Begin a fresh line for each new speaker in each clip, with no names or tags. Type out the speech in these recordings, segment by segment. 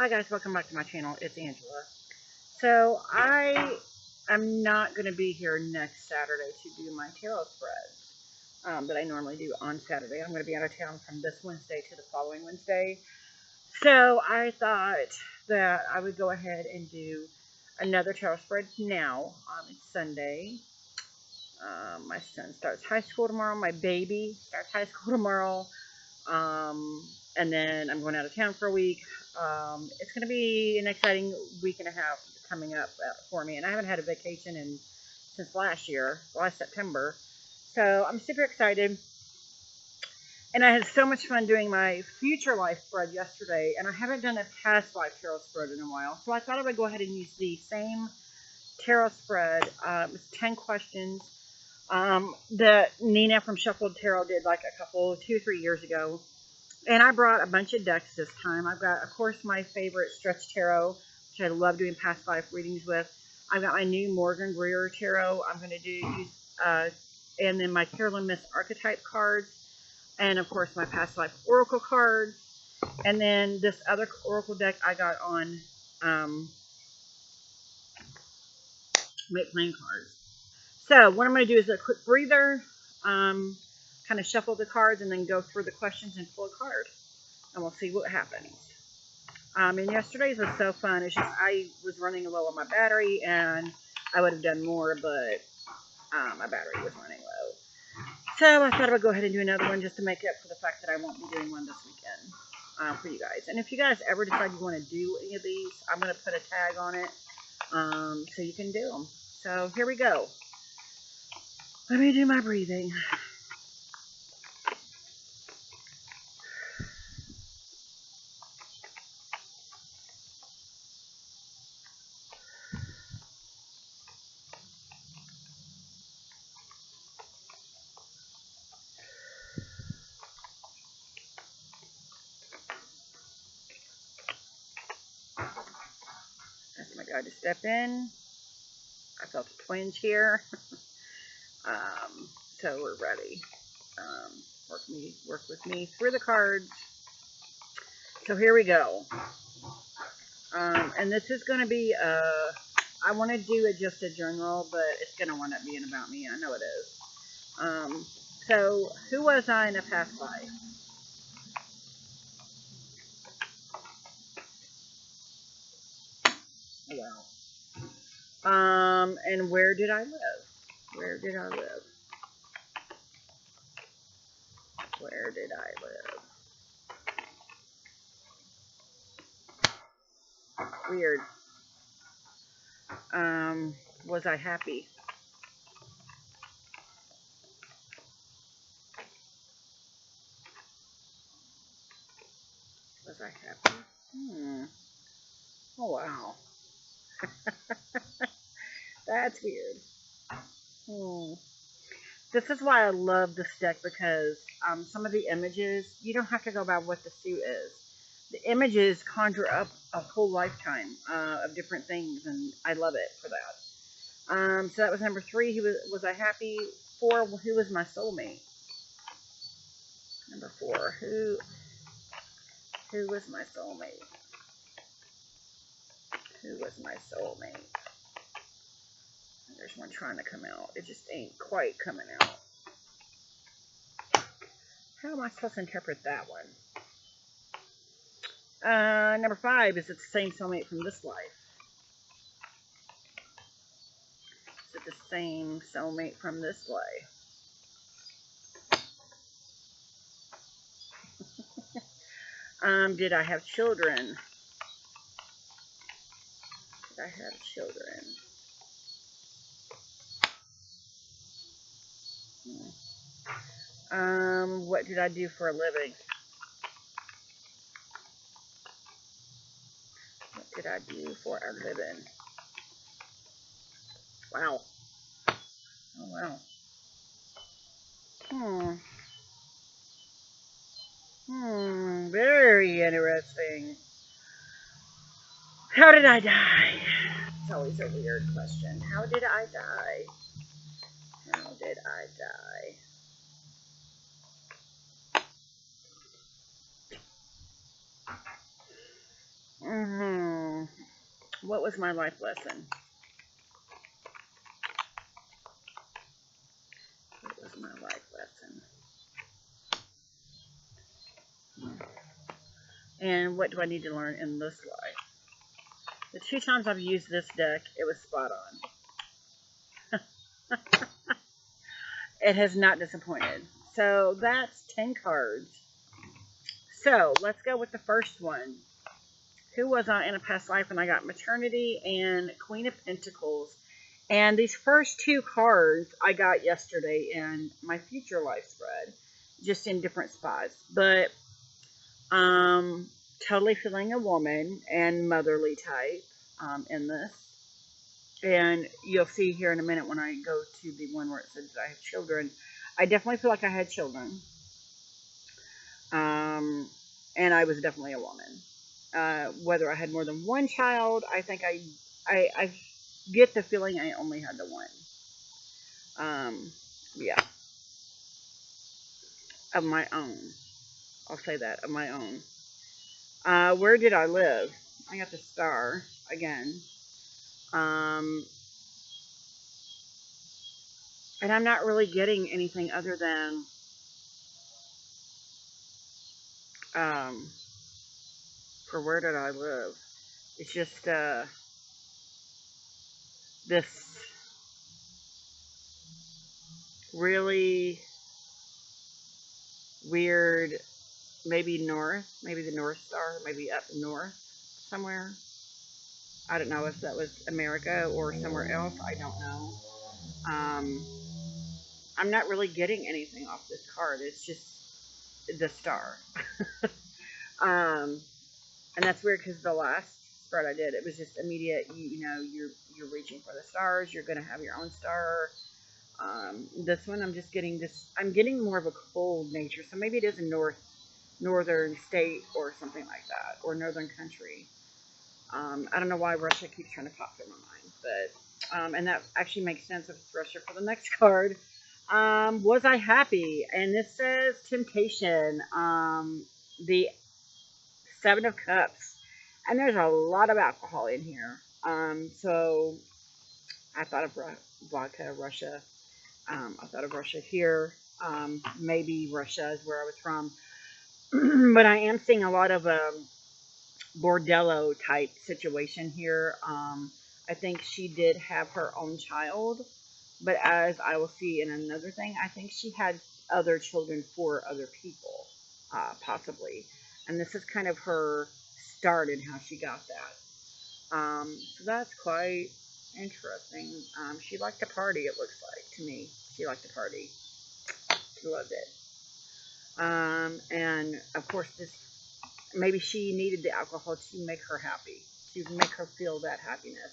Hi guys, welcome back to my channel. It's Angela. So I am not going to be here next Saturday to do my tarot spreads that I normally do on Saturday. I'm going to be out of town from this Wednesday to the following Wednesday. So I thought that I would go ahead and do another tarot spread now. It's Sunday. My son starts high school tomorrow. My baby starts high school tomorrow. And then I'm going out of town for a week. It's going to be an exciting week and a half coming up for me. And I haven't had a vacation since last September. So I'm super excited. And I had so much fun doing my future life spread yesterday. And I haven't done a past life tarot spread in a while. So I thought I would go ahead and use the same tarot spread. It was 10 questions that Nina from Shuffled Tarot did like 2 or 3 years ago. And I brought a bunch of decks this time. I've got, of course, my favorite Stretch Tarot, which I love doing past life readings with. I've got my new Morgan Greer Tarot. I'm going to use, and then my Carolyn Miss Archetype cards. And, of course, my past life Oracle cards. And then this other Oracle deck I got on Make Playing cards. So, what I'm going to do is a quick breather, kind of shuffle the cards, and then go through the questions and pull a card. And we'll see what happens. And yesterday's was so fun. It's just I was running low on my battery, and I would have done more, but my battery was running low. So I thought I would go ahead and do another one just to make up for the fact that I won't be doing one this weekend for you guys. And if you guys ever decide you want to do any of these, I'm going to put a tag on it so you can do them. So here we go. Let me do my breathing. Ask my guy to step in. I felt a twinge here. So we're ready. Work with me through the cards. So here we go. And this is going to be, I want to do it just a general, but it's going to wind up being about me. I know it is. So who was I in a past life? Oh, wow. And where did I live? Where did I live? Where did I live? Weird. Was I happy? Was I happy? Oh, wow. That's weird. This is why I love this deck, because some of the images, you don't have to go by what the suit is. The images conjure up a whole lifetime of different things, and I love it for that. So that was number 3. Was I happy? 4, who was my soulmate? Number 4, who was my soulmate? Who was my soulmate? There's one trying to come out. It just ain't quite coming out. How am I supposed to interpret that one? Number 5, is it the same soulmate from this life? Is it the same soulmate from this life? Did I have children? Did I have children? What did I do for a living? What did I do for a living? Wow. Oh, wow. Very interesting. How did I die? It's always a weird question. How did I die? How did I die? What was my life lesson? What was my life lesson? And what do I need to learn in this life? The 2 times I've used this deck, it was spot on. It has not disappointed. So that's 10 cards. So let's go with the first one. Who was I in a past life? And I got Maternity and Queen of Pentacles. And these first 2 cards I got yesterday in my future life spread, just in different spots. But totally feeling a woman and motherly type in this. And you'll see here in a minute when I go to the one where it says that I have children. I definitely feel like I had children. And I was definitely a woman. Whether I had more than one child, I think I get the feeling I only had the one. Yeah. Of my own. I'll say that, of my own. Where did I live? I got the star again. And I'm not really getting anything other than for where did I live? It's just this really weird, maybe north, maybe the North Star, maybe up north somewhere. I don't know if that was America or somewhere else. I don't know. I'm not really getting anything off this card. It's just the star. And that's weird because the last spread I did, it was just immediate. You know, you're reaching for the stars. You're going to have your own star. This one, I'm just getting this. I'm getting more of a cold nature. So maybe it is a northern state or something like that, or northern country. I don't know why Russia keeps trying to pop through my mind, but and that actually makes sense if it's Russia for the next card. Was I happy? And this says temptation. The 7 of Cups, and there's a lot of alcohol in here. So I thought of vodka, Russia. I thought of Russia here. Maybe Russia is where I was from, but I am seeing a lot of bordello type situation here. I think she did have her own child, but as I will see in another thing, I think she had other children for other people, possibly. And this is kind of her start and how she got that. So that's quite interesting. She liked to party, it looks like, to me. She liked to party. She loved it. And, of course, maybe she needed the alcohol to make her happy, to make her feel that happiness.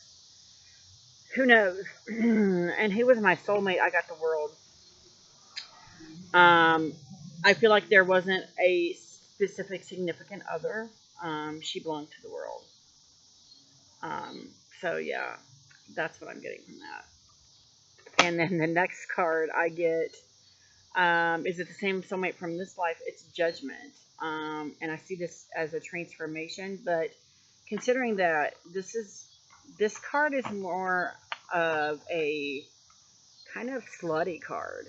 Who knows? And who was my soulmate? I got the world. I feel like there wasn't a specific significant other. She belonged to the world. So yeah, that's what I'm getting from that. And then the next card I get, is it the same soulmate from this life? It's Judgment. And I see this as a transformation, but considering that this card is more of a kind of slutty card,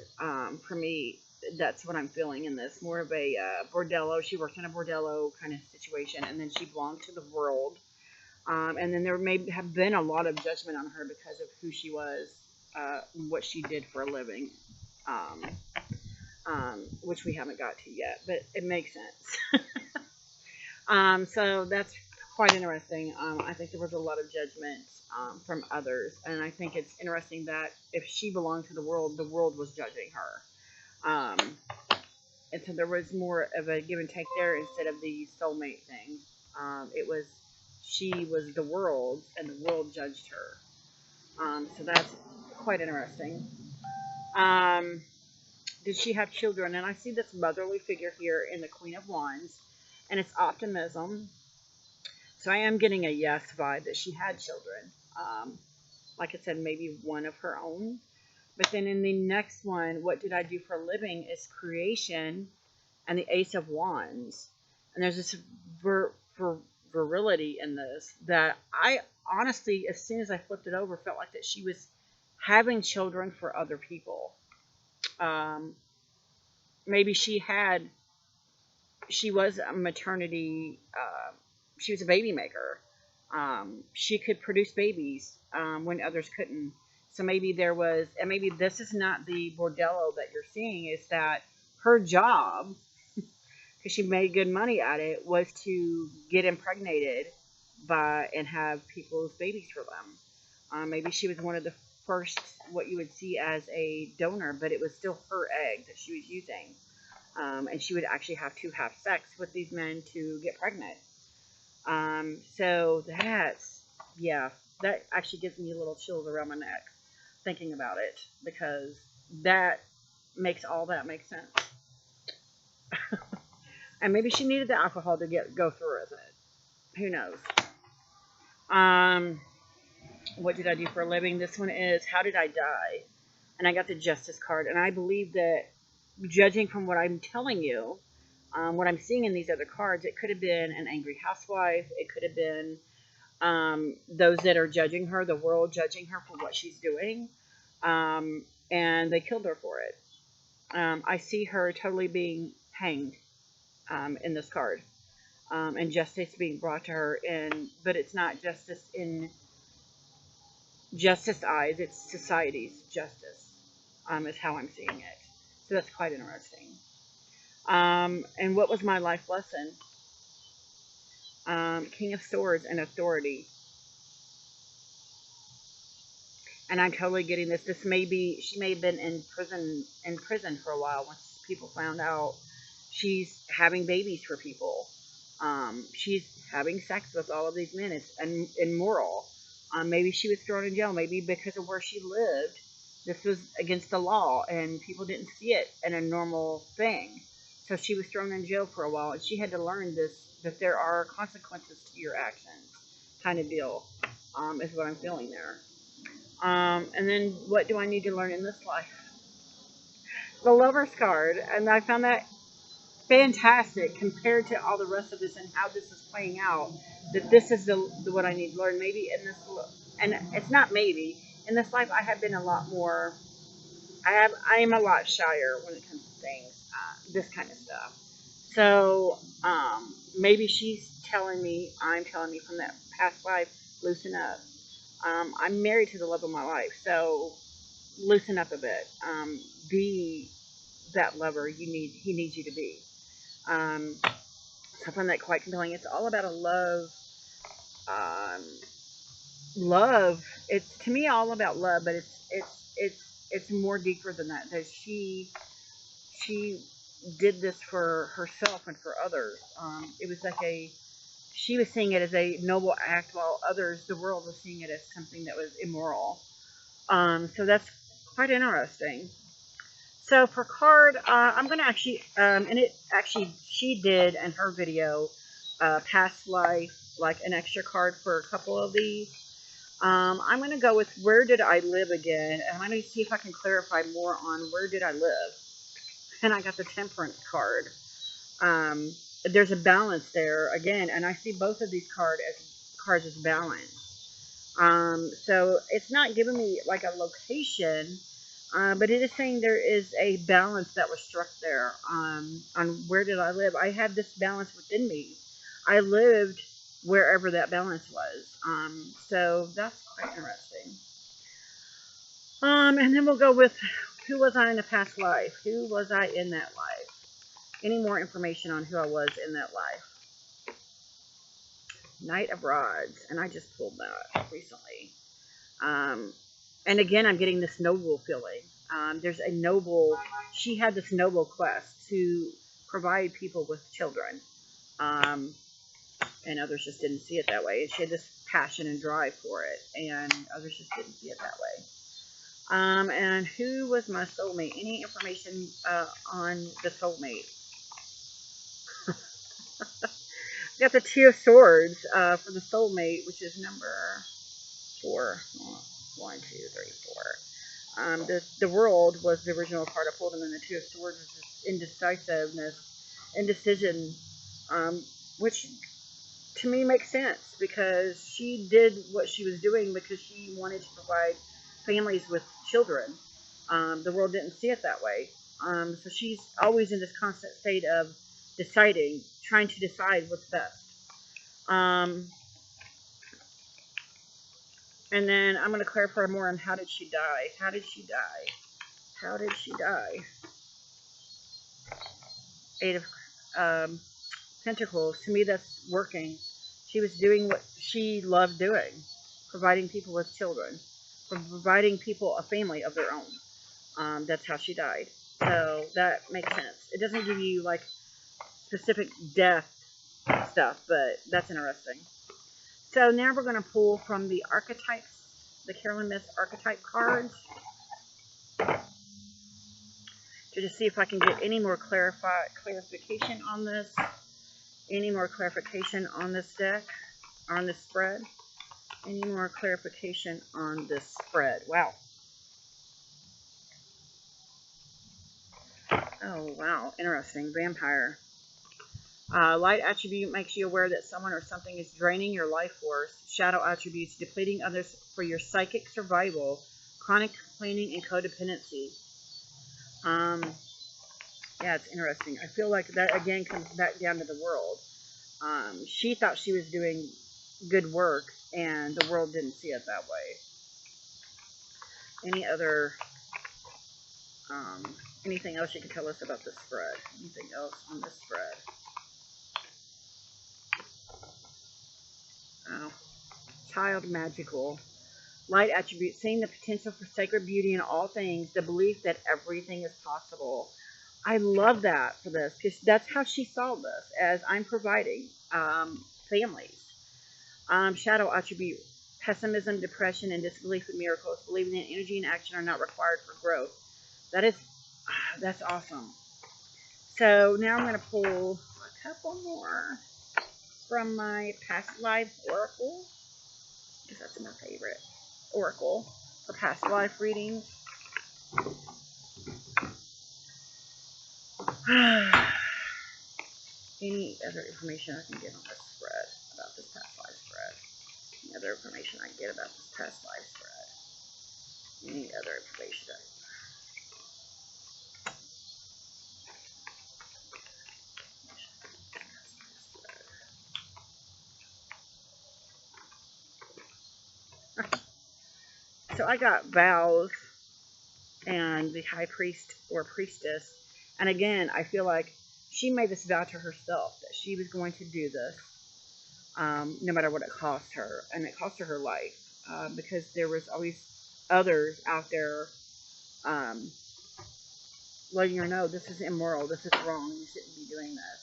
for me. That's what I'm feeling in this. More of a bordello. She worked in a bordello kind of situation, and then she belonged to the world. And then there may have been a lot of judgment on her because of who she was, what she did for a living, which we haven't got to yet, but it makes sense. So that's quite interesting. I think there was a lot of judgment from others, and I think it's interesting that if she belonged to the world was judging her. And so there was more of a give and take there instead of the soulmate thing. It was she was the world, and the world judged her. So that's quite interesting. Did she have children? And I see this motherly figure here in the Queen of Wands, and it's optimism. So I am getting a yes vibe that she had children. Like I said, maybe one of her own. But then in the next one, what did I do for a living is creation and the Ace of Wands. And there's this virility in this that I honestly, as soon as I flipped it over, felt like that she was having children for other people. Um, maybe she was a maternity, she was a baby maker. She could produce babies when others couldn't. So maybe there was, and maybe this is not the bordello that you're seeing, is that her job, because she made good money at it, was to get impregnated by and have people's babies for them. Maybe she was one of the first, what you would see as a donor, but it was still her egg that she was using. And she would actually have to have sex with these men to get pregnant. So that's, yeah, that actually gives me a little chills around my neck thinking about it, because that makes all that make sense. And maybe she needed the alcohol to go through with it. Who knows? Um, what did I do for a living? This one is how did I die? And I got the justice card, and I believe that, judging from what I'm telling you, what I'm seeing in these other cards, it could have been an angry housewife. It could have been those that are judging her, the world judging her for what she's doing, and they killed her for it. I see her totally being hanged in this card, and justice being brought to her. But it's not justice in justice eyes; it's society's justice. Is how I'm seeing it. So that's quite interesting. And what was my life lesson? King of Swords and authority. And I'm totally getting this. This may be, she may have been in prison for a while once people found out she's having babies for people. She's having sex with all of these men. It's immoral. Maybe she was thrown in jail. Maybe because of where she lived, this was against the law and people didn't see it in a normal thing. So she was thrown in jail for a while, and she had to learn this, that there are consequences to your actions, kind of deal, is what I'm feeling there. And then what do I need to learn in this life? The Lover's card, and I found that fantastic compared to all the rest of this and how this is playing out. That this is the what I need to learn. Maybe in this, and it's not maybe in this life I have been a lot more. I am a lot shyer when it comes to things, this kind of stuff. So maybe she's telling me, I'm telling me from that past life, loosen up. I'm married to the love of my life, so loosen up a bit. Be that lover he needs you to be. So I find that quite compelling. It's all about a love. Um, love. It's to me all about love, but it's more deeper than that. That she did this for herself and for others. It was like she was seeing it as a noble act, while others, the world, was seeing it as something that was immoral. So that's quite interesting. So for card, I'm going to actually, and it actually, she did in her video, past life, like an extra card for a couple of these. I'm going to go with where did I live again, and I'm going to see if I can clarify more on where did I live. And I got the Temperance card. There's a balance there again, and I see both of these cards as balance. So it's not giving me like a location, but it is saying there is a balance that was struck there on where did I live. I had this balance within me. I lived wherever that balance was. So that's quite interesting. And then we'll go with who was I in a past life? Who was I in that life? Any more information on who I was in that life? Knight of Rods, and I just pulled that recently. And again, I'm getting this noble feeling. There's a noble, she had this noble quest to provide people with children. And others just didn't see it that way. And she had this passion and drive for it, and others just didn't see it that way. And who was my soulmate? Any information on the soulmate? Got the Two of Swords for the soulmate, which is number 4. 1, 2, 3, 4. The World was the original card I pulled, and then the Two of Swords was this indecisiveness, indecision, which to me makes sense because she did what she was doing because she wanted to provide families with children. The world didn't see it that way. So she's always in this constant state of deciding, trying to decide what's best. And then I'm going to clarify more on how did she die. How did she die? How did she die? Eight of Pentacles. To me, that's working. She was doing what she loved doing, providing people with children, providing people a family of their own. That's how she died. So that makes sense. It doesn't give you like specific death stuff, but that's interesting. So now we're going to pull from the archetypes, the Carolyn Miss archetype cards, to just see if I can get any more clarification on this. Any more clarification on this deck, on this spread? Any more clarification on this spread? Wow. Oh, wow. Interesting. Vampire. Light attribute makes you aware that someone or something is draining your life force. Shadow attributes depleting others for your psychic survival. Chronic complaining and codependency. Yeah, it's interesting. I feel like that again comes back down to the world. She thought she was doing good work, and the world didn't see it that way. Any other, anything else you can tell us about this spread? Anything else on this spread? Oh, child magical. Light attribute, seeing the potential for sacred beauty in all things, the belief that everything is possible. I love that for this, because that's how she saw this, as I'm providing families. Shadow attribute, pessimism, depression, and disbelief in miracles, believing that energy and action are not required for growth. That's awesome. So now I'm going to pull a couple more from my past life oracle, because that's my favorite oracle for past life readings. Any other information I can get on this spread, about this past life spread? Any other information I can get about this past life spread? Any other information? So I got vows and the high priest or priestess. And again, I feel like she made this vow to herself that she was going to do this, no matter what it cost her. And it cost her life, because there was always others out there letting her know this is immoral, this is wrong, you shouldn't be doing this.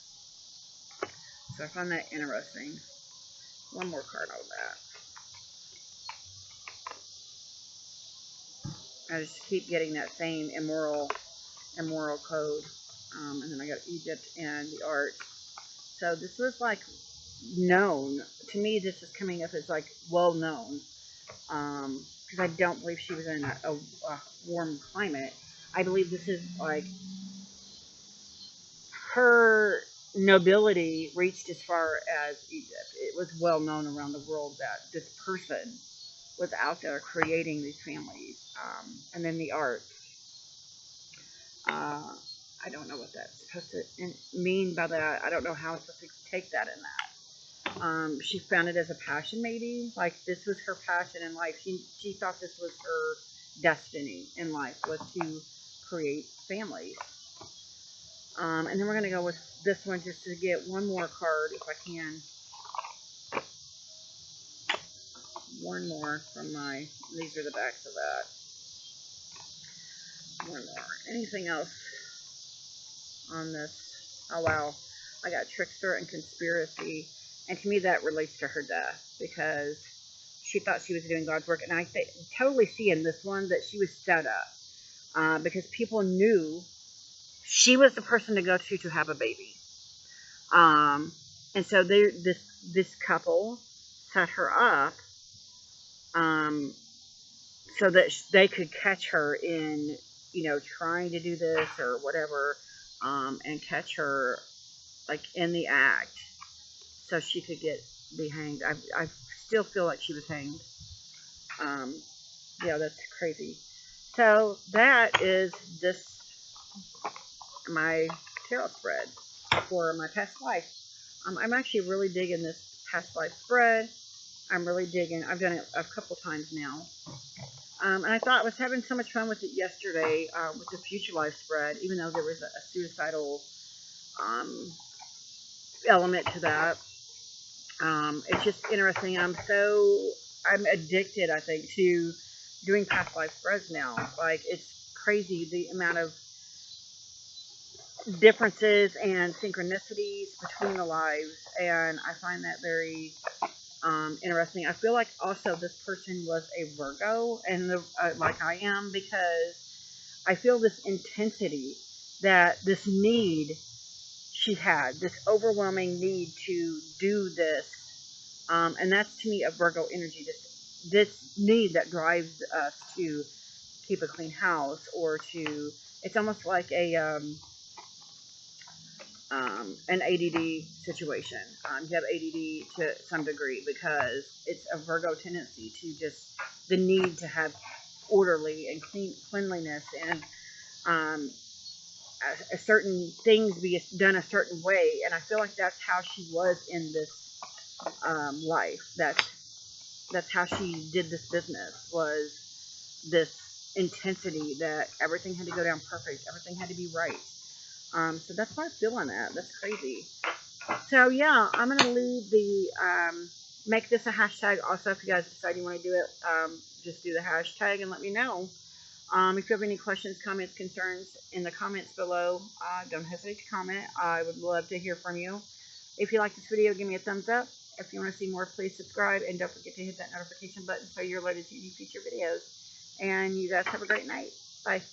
So I find that interesting. One more card on that. I just keep getting that same immoral code. And then I got Egypt and the art. So this was like known. To me, this is coming up as like well known. Because I don't believe she was in a warm climate. I believe this is like her nobility reached as far as Egypt. It was well known around the world that this person was out there creating these families. And then the art. I don't know what that's supposed to mean by that. I don't know how I'm supposed to take that in that. She found it as a passion, maybe. Like, this was her passion in life. She thought this was her destiny in life, was to create families. And then we're going to go with this one just to get one more card, if I can. One more from my, these are the backs of that. One more. Anything else on this? Oh, wow. I got trickster and conspiracy. And to me, that relates to her death, because she thought she was doing God's work. And I totally see in this one that she was set up, because people knew she was the person to go to have a baby. And so this couple set her up so that they could catch her in, trying to do this or whatever, and catch her like in the act, so she could get be hanged. I still feel like she was hanged. Yeah, that's crazy. So that is this my tarot spread for my past life. I'm actually really digging this past life spread. I'm really digging. I've done it a couple times now. And I thought I was having so much fun with it yesterday with the future life spread, even though there was a suicidal um, element to that. It's just interesting. I'm addicted, I think, to doing past life spreads now. Like, it's crazy the amount of differences and synchronicities between the lives, and I find that very interesting. I feel like also this person was a Virgo, and like I am, because I feel this intensity, that this need she had, this overwhelming need to do this, and that's to me a Virgo energy. This need that drives us to keep a clean house, or to. It's almost like an ADD situation. You have ADD to some degree because it's a Virgo tendency to just the need to have orderly and cleanliness, and um, a certain things be done a certain way. And I feel like that's how she was in this life. That's how she did this business, was this intensity that everything had to go down perfect, everything had to be right. So that's why I'm feeling that. That's crazy. So yeah, I'm gonna leave the make this a hashtag. Also, if you guys decide you want to do it, just do the hashtag and let me know. If you have any questions, comments, concerns in the comments below, don't hesitate to comment. I would love to hear from you. If you like this video, give me a thumbs up. If you want to see more, please subscribe, and don't forget to hit that notification button so you're alerted to new future videos. And you guys have a great night. Bye.